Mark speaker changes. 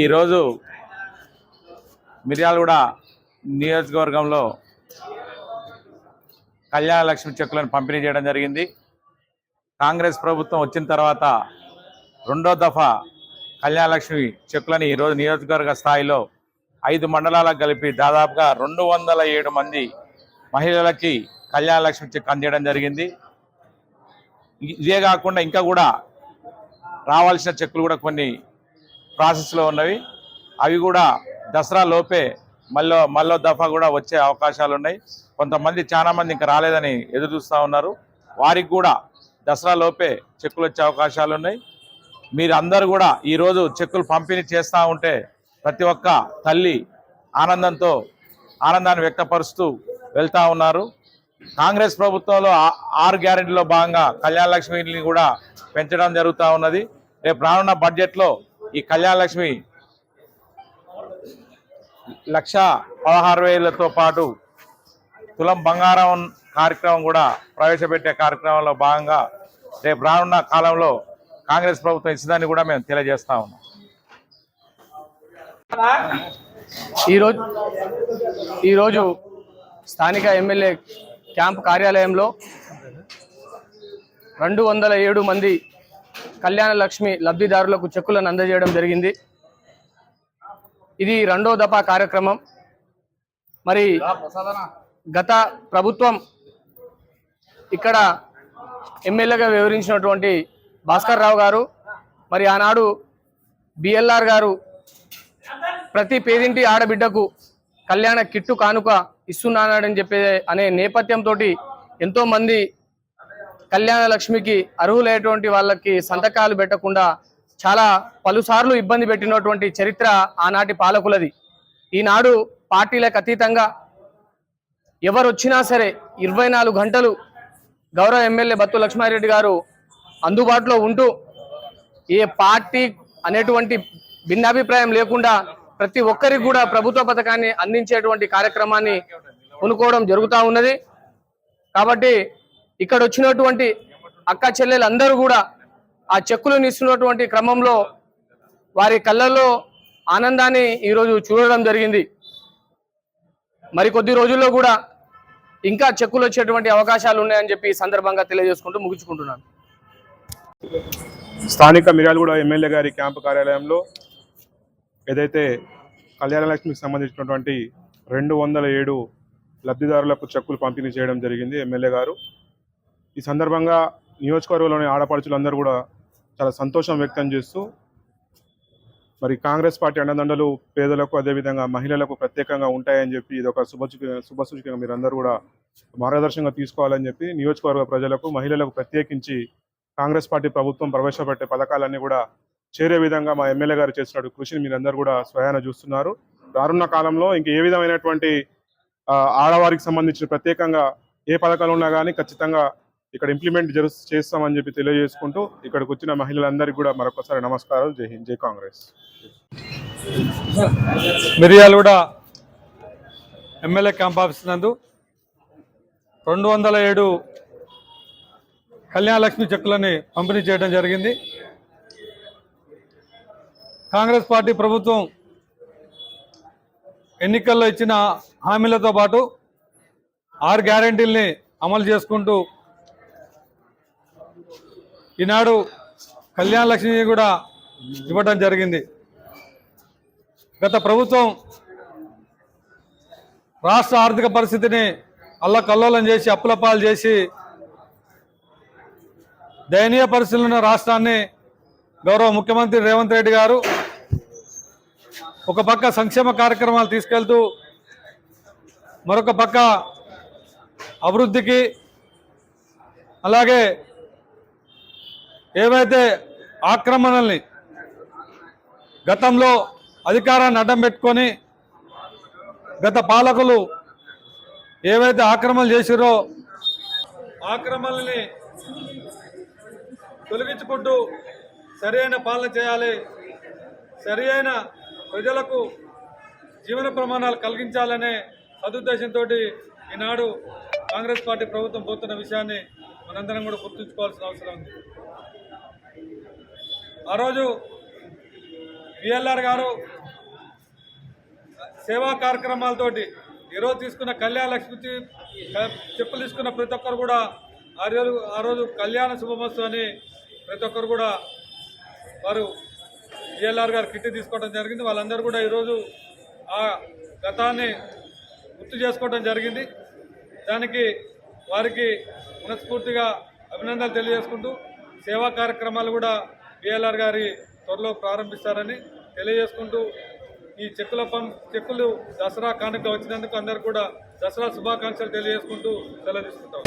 Speaker 1: ఈరోజు మిర్యాలగూడ నియోజకవర్గంలో కళ్యాణ లక్ష్మి చెక్కులను పంపిణీ చేయడం జరిగింది. కాంగ్రెస్ ప్రభుత్వం వచ్చిన తర్వాత రెండో దఫా కళ్యాణ లక్ష్మి చెక్కులని ఈరోజు నియోజకవర్గ స్థాయిలో 5 మండలాలకు కలిపి దాదాపుగా 207 మంది మహిళలకి కళ్యాణ లక్ష్మి చెక్ అందించడం జరిగింది. ఇదే కాకుండా ఇంకా కూడా రావాల్సిన చెక్కులు కూడా కొన్ని ప్రాసెస్లో ఉన్నవి. అవి కూడా దసరా లోపే మళ్ళీ దఫా కూడా వచ్చే అవకాశాలు ఉన్నాయి. కొంతమంది చాలా మంది ఇంకా రాలేదని ఎదురు చూస్తూ ఉన్నారు. వారికి కూడా దసరా లోపే చెక్కులు వచ్చే అవకాశాలు ఉన్నాయి. మీరు అందరూ కూడా ఈరోజు చెక్కులు పంపిణీ చేస్తూ ఉంటే ప్రతి ఒక్క తల్లి ఆనందాన్ని వ్యక్తపరుస్తూ వెళ్తూ ఉన్నారు. కాంగ్రెస్ ప్రభుత్వంలో 6 గ్యారెంటీలో భాగంగా కళ్యాణ లక్ష్మిని కూడా పెంచడం జరుగుతూ ఉన్నది. రేపు రానున్న బడ్జెట్లో ఈ కళ్యాణ లక్ష్మి 1,16,000తో పాటు తులం బంగారం కార్యక్రమం కూడా ప్రవేశపెట్టే కార్యక్రమంలో భాగంగా రేపు రానున్న కాలంలో కాంగ్రెస్ ప్రభుత్వం ఇస్తుందని కూడా మేము తెలియజేస్తా ఉన్నాం.
Speaker 2: ఈరోజు స్థానిక ఎమ్మెల్యే క్యాంప్ కార్యాలయంలో 207 మంది కళ్యాణ లక్ష్మి లబ్ధిదారులకు చెక్కులను అందజేయడం జరిగింది. ఇది రెండో దఫా కార్యక్రమం. మరి గత ప్రభుత్వం ఇక్కడ ఎమ్మెల్యేగా వివరించినటువంటి భాస్కర్ రావు గారు మరి ఆనాడు బిఎల్ఆర్ గారు ప్రతి పేదింటి ఆడబిడ్డకు కళ్యాణ కిట్టు కానుక ఇస్తున్నానని చెప్పే అనే నేపథ్యంతో ఎంతోమంది కళ్యాణ లక్ష్మికి అర్హులైనటువంటి వాళ్ళకి సంతకాలు పెట్టకుండా చాలా పలుసార్లు ఇబ్బంది పెట్టినటువంటి చరిత్ర ఆనాటి పాలకులది. ఈనాడు పార్టీలకు అతీతంగా ఎవరు వచ్చినా సరే 24 గంటలు గౌరవ ఎమ్మెల్యే బత్తు లక్ష్మారెడ్డి గారు అందుబాటులో ఉంటూ ఏ పార్టీ అనేటువంటి భిన్నాభిప్రాయం లేకుండా ప్రతి ఒక్కరికి కూడా ప్రభుత్వ పథకాన్ని అందించేటువంటి కార్యక్రమాన్ని పూనుకోవడం జరుగుతూ ఉన్నది. కాబట్టి ఇక్కడ వచ్చినటువంటి అక్క చెల్లెలందరూ కూడా ఆ చెక్కులను ఇస్తున్నటువంటి క్రమంలో వారి కళ్ళల్లో ఆనందాన్ని ఈరోజు చూడడం జరిగింది. మరి కొద్ది రోజుల్లో కూడా ఇంకా చెక్కులు వచ్చేటువంటి అవకాశాలు ఉన్నాయని చెప్పి ఈ సందర్భంగా తెలియజేసుకుంటూ ముగించుకుంటున్నాను.
Speaker 3: స్థానిక మిర్యాలగూడ ఎమ్మెల్యే గారి క్యాంపు కార్యాలయంలో ఏదైతే కళ్యాణ లక్ష్మికి సంబంధించినటువంటి 207 లబ్ధిదారులకు చెక్కులు పంపిణీ చేయడం జరిగింది ఎమ్మెల్యే గారు. ఈ సందర్భంగా నియోజకవర్గంలోని ఆడపడుచులందరూ కూడా చాలా సంతోషం వ్యక్తం చేస్తూ మరి కాంగ్రెస్ పార్టీ అండదండలు పేదలకు అదేవిధంగా మహిళలకు ప్రత్యేకంగా ఉంటాయని చెప్పి ఇది ఒక శుభసూచికగా మీరందరూ కూడా మార్గదర్శకంగా తీసుకోవాలని చెప్పి నియోజకవర్గ ప్రజలకు మహిళలకు ప్రత్యేకించి కాంగ్రెస్ పార్టీ ప్రభుత్వం ప్రవేశపెట్టే పథకాలన్నీ కూడా చేరే విధంగా మా ఎమ్మెల్యే గారు చేసిన కృషిని మీరందరూ కూడా స్వయాన చూస్తున్నారు. రానున్న కాలంలో ఇంక ఏ విధమైనటువంటి ఆడవారికి సంబంధించిన ప్రత్యేకంగా ఏ పథకాలు ఉన్నా కానీ ఖచ్చితంగా ఇక్కడ ఇంప్లిమెంట్ చేస్తామని చెప్పి తెలియజేసుకుంటూ ఇక్కడికి వచ్చిన మహిళలందరికీ కూడా మరొకసారి నమస్కారాలు. జై హింద్, జై Congress.
Speaker 4: Miryalaguda MLA camp office నందు 207 కళ్యాణ లక్ష్మి చెక్కులని పంపిణీ చేయడం జరిగింది. కాంగ్రెస్ పార్టీ ప్రభుత్వం ఎన్నికల్లో ఇచ్చిన హామీలతో పాటు 6 గ్యారెంటీల్ని అమలు చేసుకుంటూ ఈనాడు కళ్యాణ లక్ష్మి కూడా ఇవ్వడం జరిగింది. గత ప్రభుత్వం రాష్ట్ర ఆర్థిక పరిస్థితిని అల్లకల్లోలం చేసి అప్పుల పాలు చేసి దయనీయ పరిస్థితుల్లో ఉన్న రాష్ట్రాన్ని గౌరవ ముఖ్యమంత్రి రేవంత్ రెడ్డి గారు ఒక పక్క సంక్షేమ కార్యక్రమాలు తీసుకెళ్తూ మరొక పక్క అభివృద్ధికి అలాగే ఏవైతే ఆక్రమణల్ని గతంలో అధికారాన్ని అడ్డం పెట్టుకొని గత పాలకులు ఏవైతే ఆక్రమణలు చేసిరో ఆక్రమణల్ని తొలగించుకుంటూ సరైన పాలన చేయాలి, సరైన ప్రజలకు జీవన ప్రమాణాలు కలిగించాలనే సదుద్దేశంతో ఈనాడు కాంగ్రెస్ పార్టీ ప్రభుత్వం పోతున్న విషయాన్ని మనందరం కూడా గుర్తుంచుకోవాల్సిన అవసరం ఉంది. ఆ రోజు విఎల్ఆర్ గారు సేవా కార్యక్రమాలతోటి ఈరోజు తీసుకున్న కళ్యాణ లక్ష్మి చెప్పులు తీసుకున్న ప్రతి ఒక్కరు కూడా ఆ రోజు కళ్యాణ శుభమస్తు అని ప్రతి ఒక్కరు కూడా వారు విఎల్ఆర్ గారు కిట్ తీసుకోవడం జరిగింది. వాళ్ళందరూ కూడా ఈరోజు ఆ గతాన్ని గుర్తు చేసుకోవడం జరిగింది. దానికి వారికి మనస్ఫూర్తిగా అభినందనలు తెలియజేసుకుంటూ సేవా కార్యక్రమాలు కూడా విఎల్ఆర్ గారి త్వరలో ప్రారంభిస్తారని తెలియజేసుకుంటూ ఈ చెక్కులు దసరా కానుక వచ్చినందుకు అందరూ కూడా దసరా శుభాకాంక్షలు తెలియజేసుకుంటూ సెలవు తీసుకుంటాం.